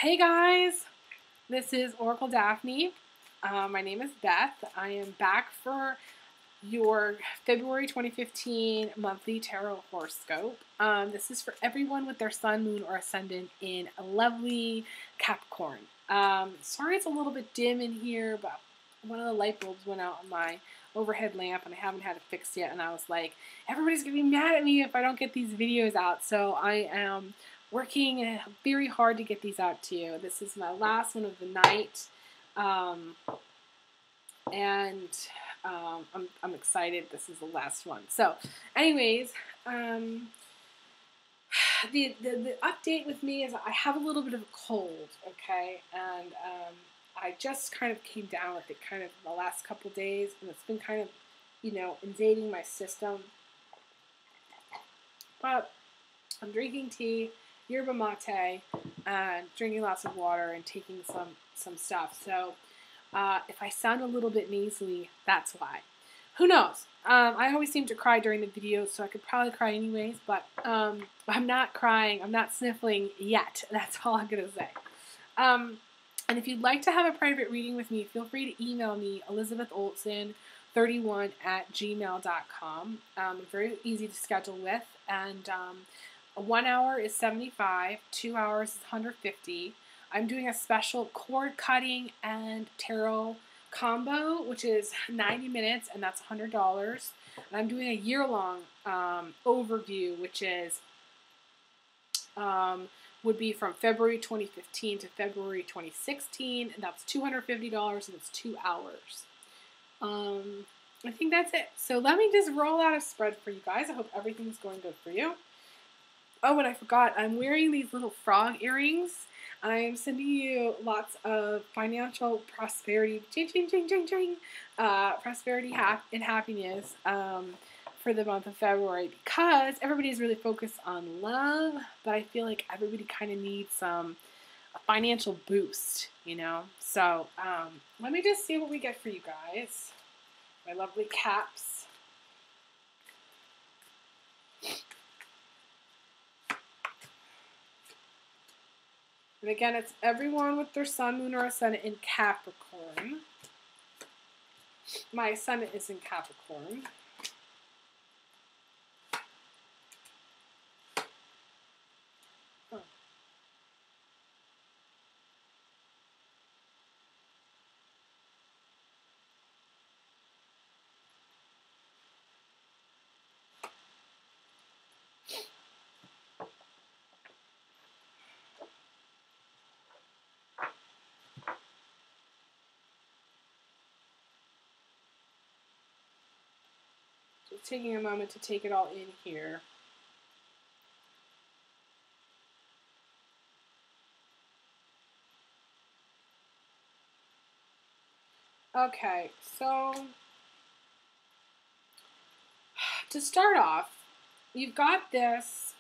Hey guys, this is Oracle Daphne. My name is Beth. I am back for your February 2015 monthly tarot horoscope. This is for everyone with their sun, moon, or ascendant in a lovely Capricorn. Sorry it's a little bit dim in here, but one of the light bulbs went out on my overhead lamp and I haven't had it fixed yet. And I was like, everybody's going to be mad at me if I don't get these videos out. So I am working very hard to get these out to you. This is my last one of the night. I'm excited. This is the last one. So, anyways, the update with me is I have a little bit of a cold, okay, and I just kind of came down with it kind of the last couple days, and it's been kind of, invading my system. But I'm drinking tea, yerba mate, and drinking lots of water and taking some stuff. So if I sound a little bit nasally, that's why. Who knows? I always seem to cry during the videos, so I could probably cry anyways, but I'm not crying. I'm not sniffling yet. That's all I'm going to say. And if you'd like to have a private reading with me, feel free to email me, elizabetholson31@gmail.com. Very easy to schedule with, and 1 hour is $75, 2 hours is $150. I'm doing a special cord cutting and tarot combo, which is 90 minutes, and that's $100. And I'm doing a year-long overview, which is would be from February 2015 to February 2016, and that's $250, and it's 2 hours. I think that's it. So let me just roll out a spread for you guys. I hope everything's going good for you. Oh, and I forgot, I'm wearing these little frog earrings. I am sending you lots of financial prosperity, prosperity and happiness for the month of February, because everybody's really focused on love, but I feel like everybody kind of needs a financial boost, So let me just see what we get for you guys. My lovely caps. And again, it's everyone with their sun, moon, or ascendant in Capricorn. My ascendant is in Capricorn. Oh. Just taking a moment to take it all in here. Okay, so to start off, you've got this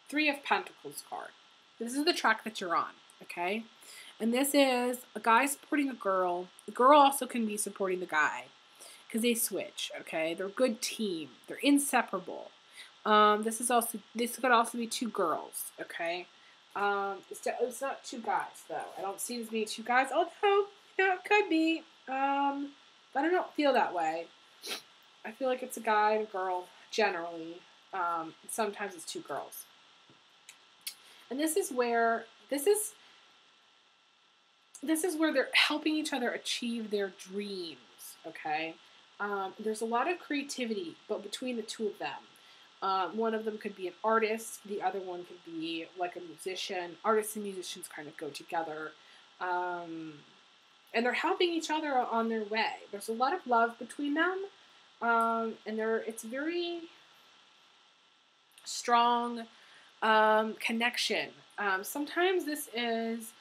Three of Pentacles card. This is the track that you're on, okay? And this is a guy supporting a girl. The girl also can be supporting the guy because they switch, okay? They're a good team. They're inseparable. This could also be two girls, okay? It's not two guys, though. I don't see it as being two guys, although, it could be. But I don't feel that way. I feel like it's a guy and a girl, generally. Sometimes it's two girls. And this is where they're helping each other achieve their dreams, okay? There's a lot of creativity, but between the two of them. One of them could be an artist. The other one could be like a musician. Artists and musicians kind of go together. And they're helping each other on their way. There's a lot of love between them. And it's very strong connection. Sometimes this is,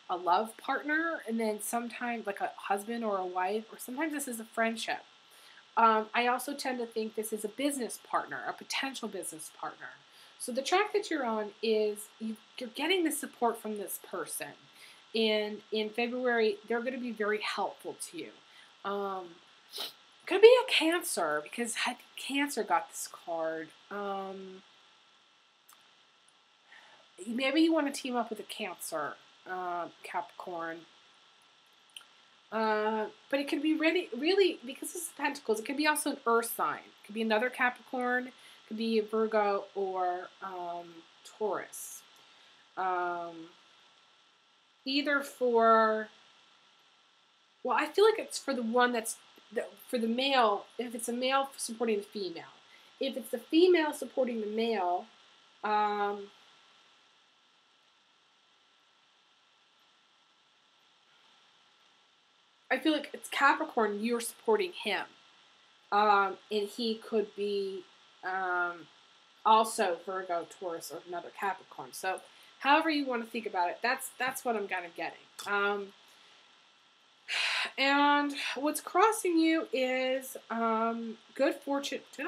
a love partner, and then sometimes like a husband or a wife, or sometimes this is a friendship. I also tend to think this is a business partner, a potential business partner. So the track that you're on is you're getting the support from this person. In February, they're going to be very helpful to you. Could be a Cancer, because I think Cancer got this card. maybe you want to team up with a Cancer, Capricorn. But it could be really, because this is Pentacles, it could be also an Earth sign. It could be another Capricorn, it could be a Virgo or Taurus. Either for, well, I feel like it's for the one that's, for the male, if it's a male supporting the female. If it's the female supporting the male, I feel like it's Capricorn, you're supporting him. And he could be also Virgo, Taurus, or another Capricorn. So however you want to think about it, that's what I'm kind of getting. And what's crossing you is good fortune. Did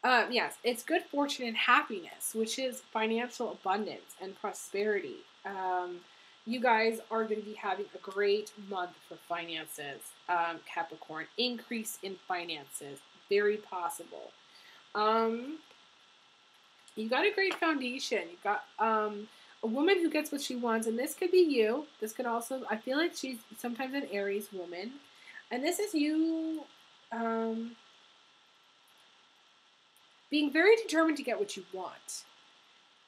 I? Yes, it's good fortune and happiness, which is financial abundance and prosperity. You guys are going to be having a great month for finances, Capricorn. Increase in finances, very possible. You got a great foundation. You got a woman who gets what she wants, and this could be you. This could also, I feel like she's sometimes an Aries woman, and this is you being very determined to get what you want.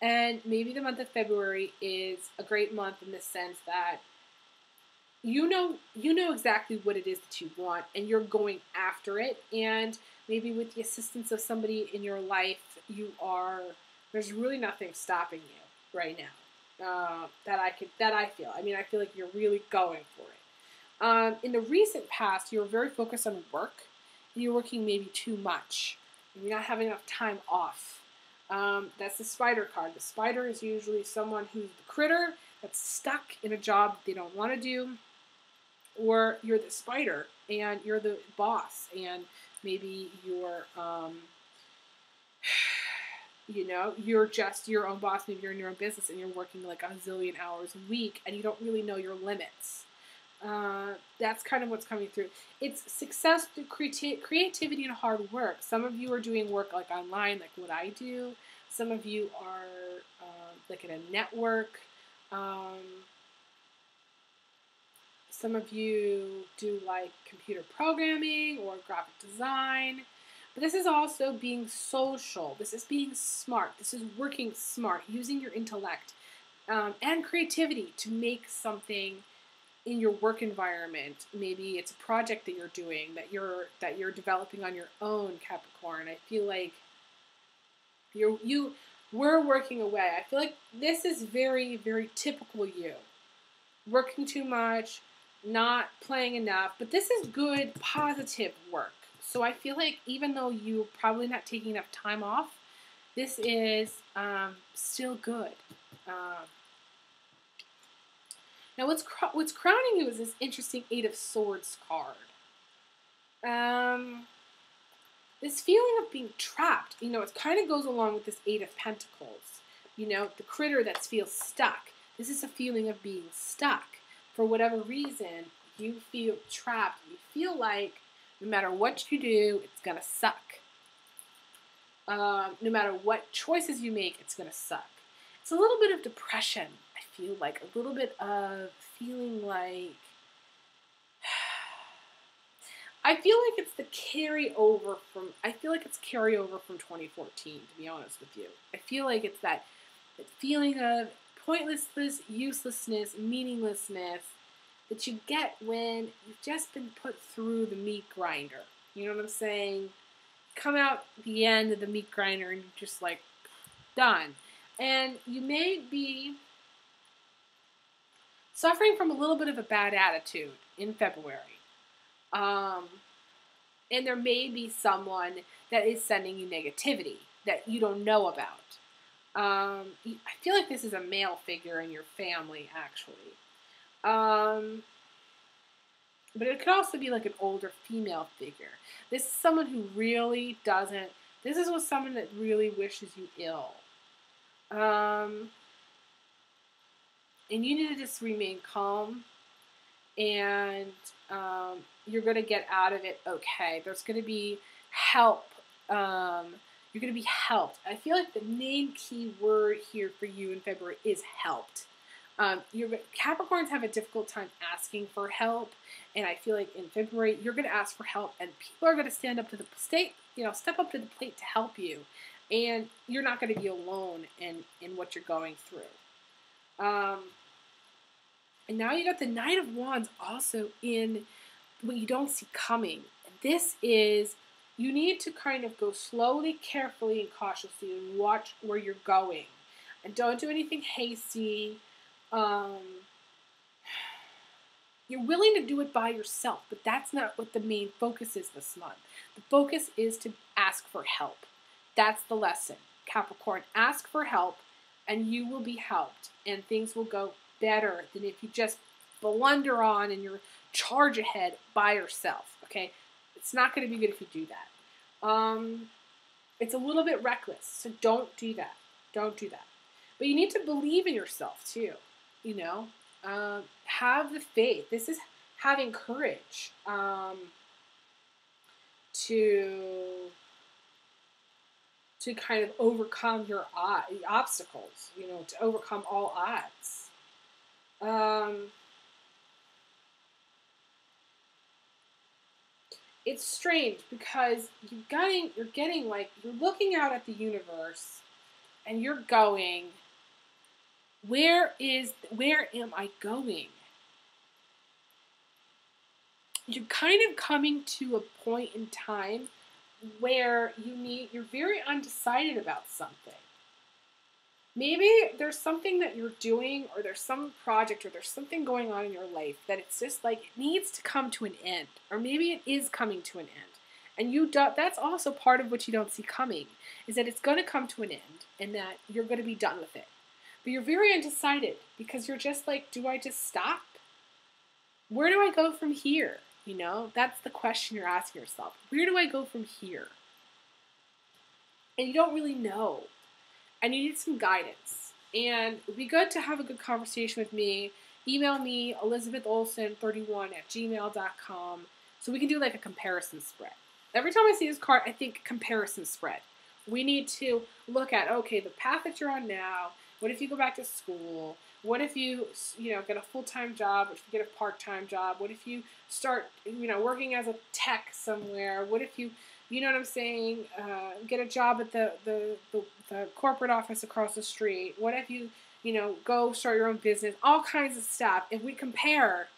And maybe the month of February is a great month in the sense that you know exactly what it is that you want, and you're going after it. And maybe with the assistance of somebody in your life, there's really nothing stopping you right now that I feel. I mean, I feel like you're really going for it. In the recent past, you were very focused on work, and you're working maybe too much. And you're not having enough time off. That's the Spider card. The Spider is usually someone who's the critter that's stuck in a job that they don't want to do, or you're the Spider and you're the boss, and maybe you're, you're just your own boss. Maybe you're in your own business and you're working like a zillion hours a week, and you don't really know your limits. That's kind of what's coming through. It's success through creativity and hard work. Some of you are doing work like online, like what I do. Some of you are like in a network. Some of you do like computer programming or graphic design. But this is also being social. This is being smart. This is working smart, using your intellect and creativity to make something in your work environment. Maybe it's a project that you're doing, that you're developing on your own, Capricorn. I feel like we're working away. I feel like this is very, very typical you. Working too much, not playing enough, but this is good, positive work. So I feel like even though you're probably not taking enough time off, this is still good. Now, what's crowning you is this interesting Eight of Swords card. This feeling of being trapped, it kind of goes along with this Eight of Pentacles. The critter that feels stuck. This is a feeling of being stuck. For whatever reason, you feel trapped. You feel like no matter what you do, it's going to suck. No matter what choices you make, it's going to suck. It's a little bit of depression. I feel like a little bit of feeling like, I feel like it's carryover from 2014, to be honest with you. I feel like it's that feeling of pointlessness, uselessness, meaninglessness that you get when you've just been put through the meat grinder. You know what I'm saying? Come out the end of the meat grinder and you're just like, done. And you may be suffering from a little bit of a bad attitude in February. And there may be someone that is sending you negativity that you don't know about. I feel like this is a male figure in your family, actually. But it could also be like an older female figure. This is someone who really doesn't, this is with someone that really wishes you ill. And you need to just remain calm, and you're going to get out of it okay. There's going to be help You're going to be helped. I feel like the main key word here for you in February is helped. Capricorns have a difficult time asking for help, and I feel like in February you're going to ask for help, and people are going to stand up to the step up to the plate to help you, and you're not going to be alone in what you're going through. And now you got the Knight of Wands also in what you don't see coming. This is, you need to kind of go slowly, carefully, and cautiously and watch where you're going. And don't do anything hasty. You're willing to do it by yourself, but that's not what the main focus is this month. The focus is to ask for help. That's the lesson. Capricorn, ask for help, and you will be helped, and things will go better than if you just blunder on and you're charge ahead by yourself, okay? It's not going to be good if you do that. It's a little bit reckless, so don't do that. Don't do that. But you need to believe in yourself, too, you know? Have the faith. This is having courage to kind of overcome your obstacles, you know, to overcome all odds. It's strange because you're getting like, you're looking out at the universe and you're going, where am I going? You're kind of coming to a point in time where you're very undecided about something. Maybe there's something that you're doing, or there's some project, or there's something going on in your life that it's just like it needs to come to an end, or maybe it is coming to an end, and that's also part of what you don't see coming, is that it's going to come to an end, and that you're going to be done with it. But you're very undecided because you're just like, do I just stop? Where do I go from here? You know, that's the question you're asking yourself. Where do I go from here? And you don't really know. And you need some guidance. And it would be good to have a good conversation with me. Email me, elizabetholson31@gmail.com, so we can do like a comparison spread. Every time I see this card, I think comparison spread. We need to look at, okay, the path that you're on now. What if you go back to school? What if you get a full-time job? What if you get a part-time job? What if you start, working as a tech somewhere? What if you, you know what I'm saying, get a job at the corporate office across the street? What if you, go start your own business? All kinds of stuff. If we compare,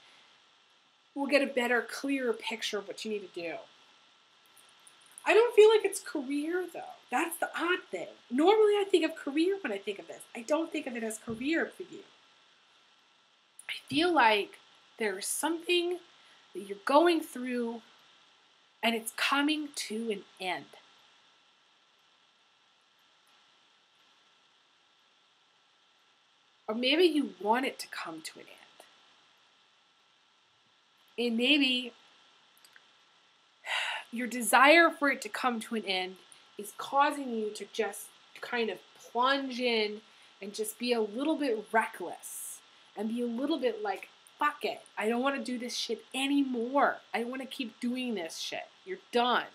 we'll get a better, clearer picture of what you need to do. I don't feel like it's career, though. That's the odd thing. Normally, I think of career when I think of this. I don't think of it as career for you. I feel like there's something that you're going through, and it's coming to an end. Or maybe you want it to come to an end. And maybe your desire for it to come to an end is causing you to just kind of plunge in and just be a little bit reckless and be a little bit like, fuck it. I don't want to do this shit anymore. I don't want to keep doing this shit. You're done.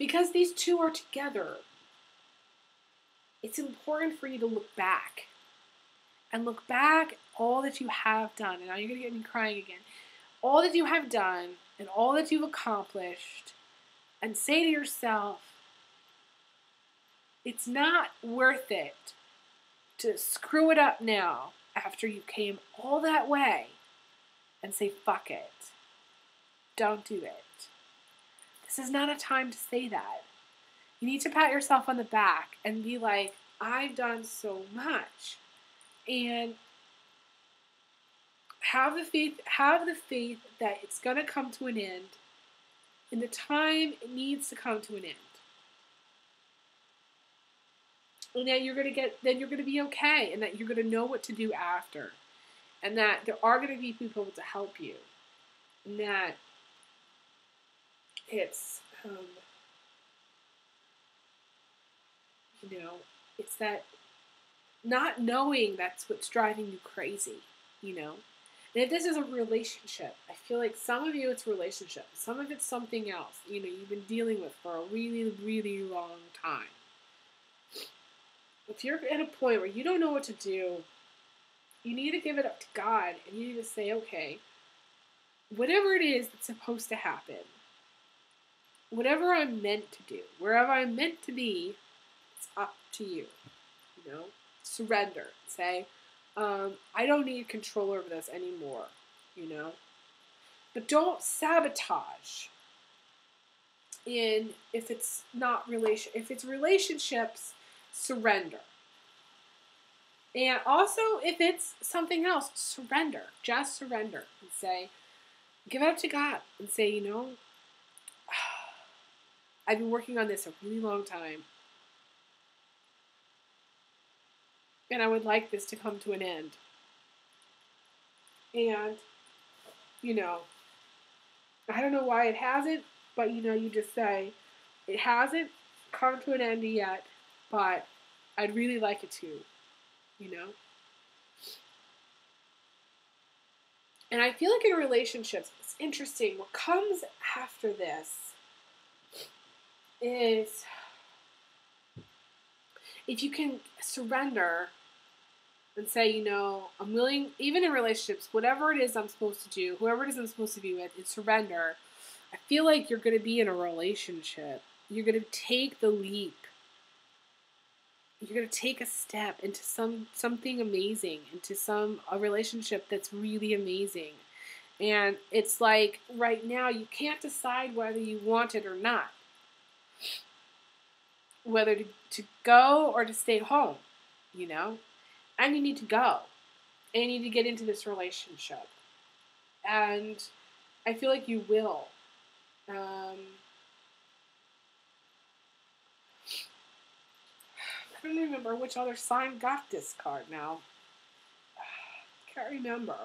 Because these two are together, it's important for you to look back. And look back at all that you have done. And now you're going to get me crying again. All that you have done and all that you've accomplished. And say to yourself, it's not worth it to screw it up now after you came all that way. And say, fuck it. Don't do it. This is not a time to say that. You need to pat yourself on the back and be like, I've done so much. And have the faith that it's going to come to an end in the time it needs to come to an end. And that you're going to be okay, and that you're going to know what to do after. And that there are going to be people to help you. And that it's it's that not knowing that's what's driving you crazy, And if this is a relationship, I feel like some of you it's relationship, some of it's something else, you've been dealing with for a really, really long time. If you're at a point where you don't know what to do, you need to give it up to God, and you need to say, okay, whatever it is that's supposed to happen, whatever I'm meant to do, wherever I'm meant to be, it's up to you. Surrender. Say, I don't need control over this anymore. But don't sabotage. If it's relationships, surrender. And also, if it's something else, surrender. Just surrender and say, give it up to God and say, I've been working on this a really long time. And I would like this to come to an end. And, I don't know why it hasn't, but, you just say, it hasn't come to an end yet, but I'd really like it to, And I feel like in relationships, it's interesting. What comes after this is if you can surrender and say, I'm willing, even in relationships, whatever it is I'm supposed to do, whoever it is I'm supposed to be with, and surrender, I feel like you're going to be in a relationship. You're going to take the leap. You're going to take a step into something amazing, into a relationship that's really amazing. And it's like right now you can't decide whether you want it or not. Whether to go or to stay home, And you need to go. And you need to get into this relationship. And I feel like you will. I don't remember which other sign got this card now. Can't remember.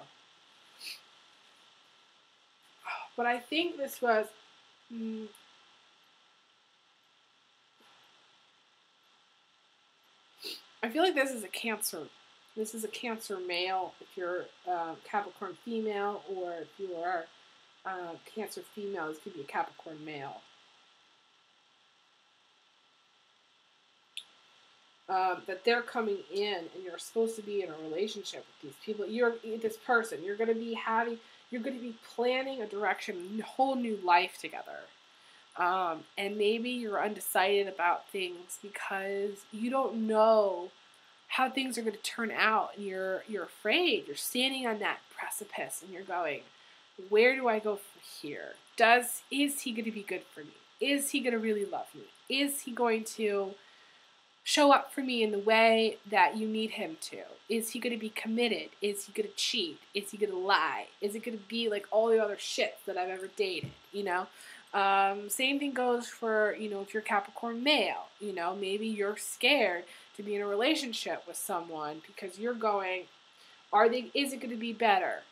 But I think this was... I feel like this is a Cancer. This is a Cancer male if you're Capricorn female, or if you are Cancer female, this could be a Capricorn male. That they're coming in, and you're supposed to be in a relationship with these people. This person. You're going to be planning a direction, a whole new life together. And maybe you're undecided about things because you don't know how things are going to turn out, and you're afraid. You're standing on that precipice, and you're going, where do I go from here? Is he going to be good for me? Is he going to really love me? Is he going to show up for me in the way that you need him to? Is he going to be committed? Is he going to cheat? Is he going to lie? Is it going to be like all the other shit that I've ever dated? Same thing goes for, if you're Capricorn male, maybe you're scared to be in a relationship with someone because you're going, is it going to be better?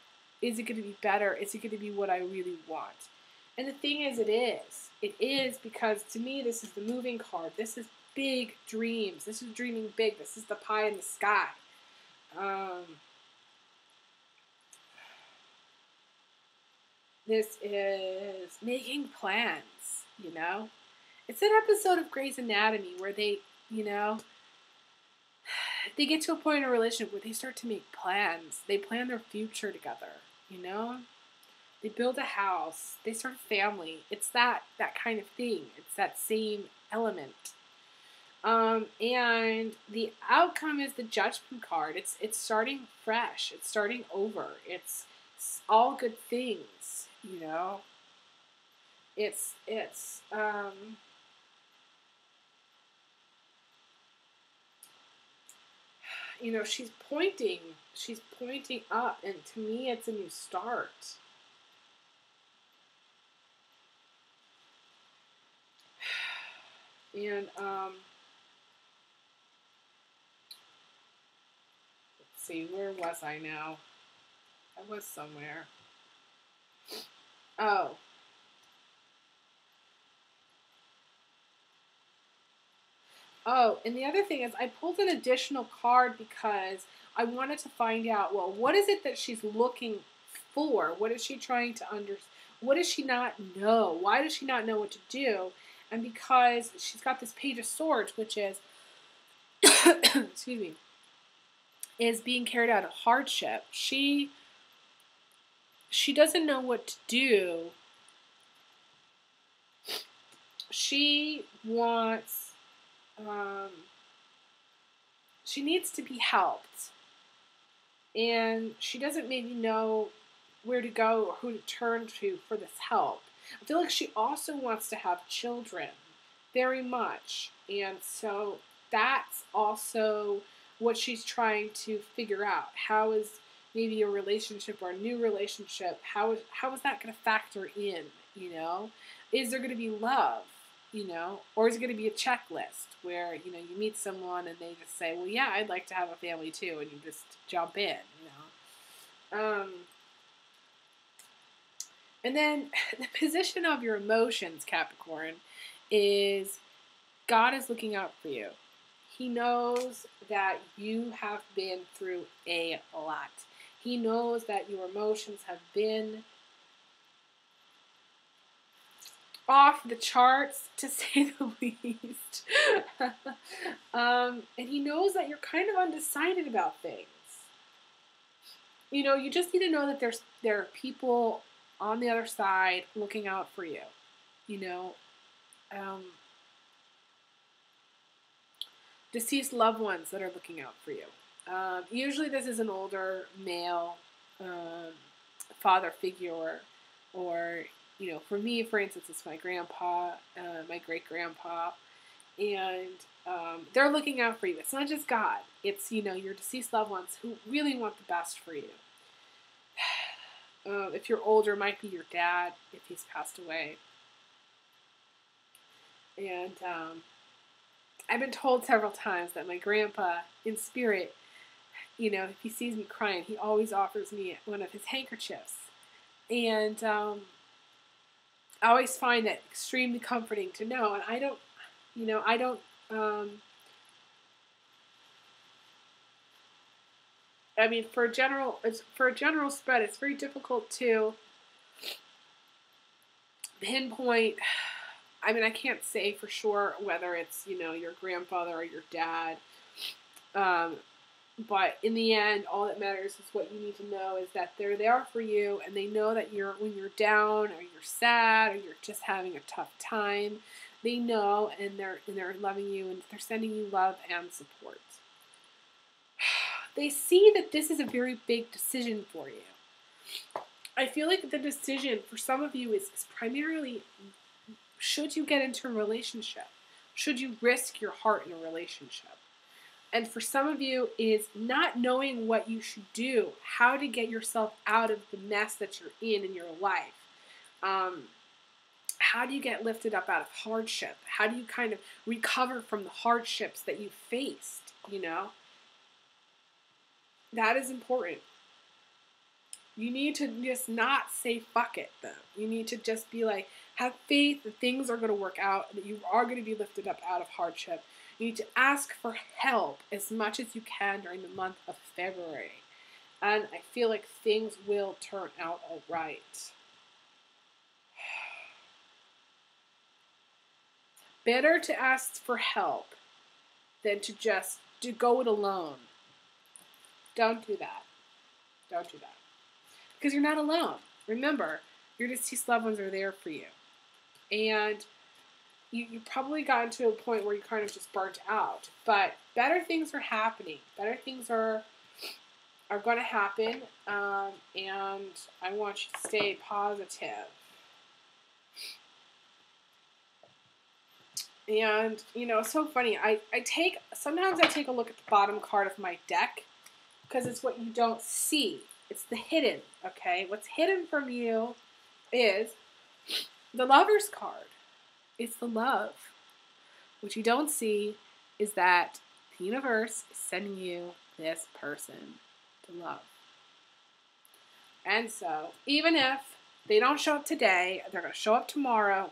Is it going to be better? Is it going to be what I really want? And the thing is, it is. It is, because to me, this is the moving card. This is big dreams. This is dreaming big. This is the pie in the sky. This is making plans, It's an episode of Grey's Anatomy where they, they get to a point in a relationship where they start to make plans. They plan their future together, They build a house. They start a family. It's that kind of thing. It's that same element. And the outcome is the Judgment card. It's starting fresh. It's starting over. It's all good things, she's pointing up, and to me it's a new start. And let's see, where was I now? I was somewhere. Oh, and the other thing is I pulled an additional card because I wanted to find out, well, what is it that she's looking for? What is she trying to understand? What does she not know? Why does she not know what to do? And because she's got this Page of Swords, which is, excuse me, is being carried out of hardship. She doesn't know what to do. She wants, she needs to be helped. And she doesn't maybe know where to go or who to turn to for this help. I feel like she also wants to have children, very much. And so that's also what she's trying to figure out. How is maybe a relationship or a new relationship, how is that going to factor in, you know? Is there going to be love, you know? Or is it going to be a checklist where, you know, you meet someone and they just say, well, yeah, I'd like to have a family too, and you just jump in, you know? And then the position of your emotions, Capricorn, is God is looking out for you. He knows that you have been through a lot. He knows that your emotions have been off the charts, to say the least. And he knows that you're kind of undecided about things. You know, you just need to know that there are people on the other side looking out for you. You know, deceased loved ones that are looking out for you. Usually this is an older male father figure, or, you know, for me, for instance, it's my grandpa, my great-grandpa, and they're looking out for you. It's not just God. It's, you know, your deceased loved ones who really want the best for you. If you're older, it might be your dad, if he's passed away. And I've been told several times that my grandpa, in spirit, you know, if he sees me crying, he always offers me one of his handkerchiefs. And I always find that extremely comforting to know. And I don't, you know, I mean, for a general spread, it's very difficult to pinpoint. I mean, I can't say for sure whether it's, you know, your grandfather or your dad. But in the end, all that matters is what you need to know is that they're there for you, and they know that when you're down or you're sad or you're just having a tough time, they know, and they're loving you, and they're sending you love and support. They see that this is a very big decision for you. I feel like the decision for some of you is primarily, should you get into a relationship? Should you risk your heart in a relationship? And for some of you is not knowing what you should do, how to get yourself out of the mess that you're in your life. How do you get lifted up out of hardship? How do you kind of recover from the hardships that you faced, you know? That is important. You need to just not say fuck it, though. You need to just be like, have faith that things are going to work out, that you are going to be lifted up out of hardship. You need to ask for help as much as you can during the month of February. And I feel like things will turn out all right. Better to ask for help than to just go it alone. Don't do that. Don't do that. Because you're not alone. Remember, your deceased loved ones are there for you. And you probably gotten to a point where you kind of just burnt out. But better things are happening. Better things are going to happen. And I want you to stay positive. And, you know, it's so funny. Sometimes I take a look at the bottom card of my deck, because it's what you don't see. It's the hidden, okay? What's hidden from you is the Lover's card. It's the love. What you don't see is that the universe is sending you this person to love. And so, even if they don't show up today, they're going to show up tomorrow.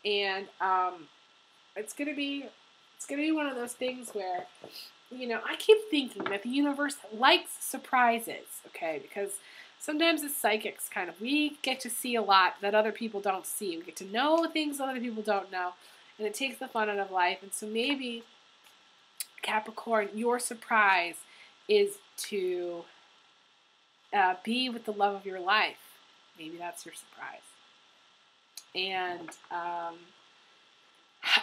And it's going to be one of those things where, you know, I keep thinking that the universe likes surprises, okay? Because sometimes as psychics, kind of, we get to see a lot that other people don't see. We get to know things other people don't know, and it takes the fun out of life. And so maybe, Capricorn, your surprise is to be with the love of your life. Maybe that's your surprise. And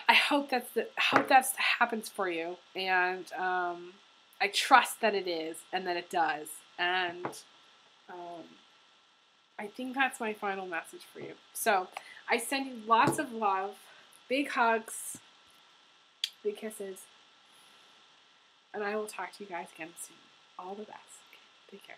I hope that happens for you. And I trust that it is, and that it does. And I think that's my final message for you. So I send you lots of love, big hugs, big kisses, and I will talk to you guys again soon. All the best. Okay, take care.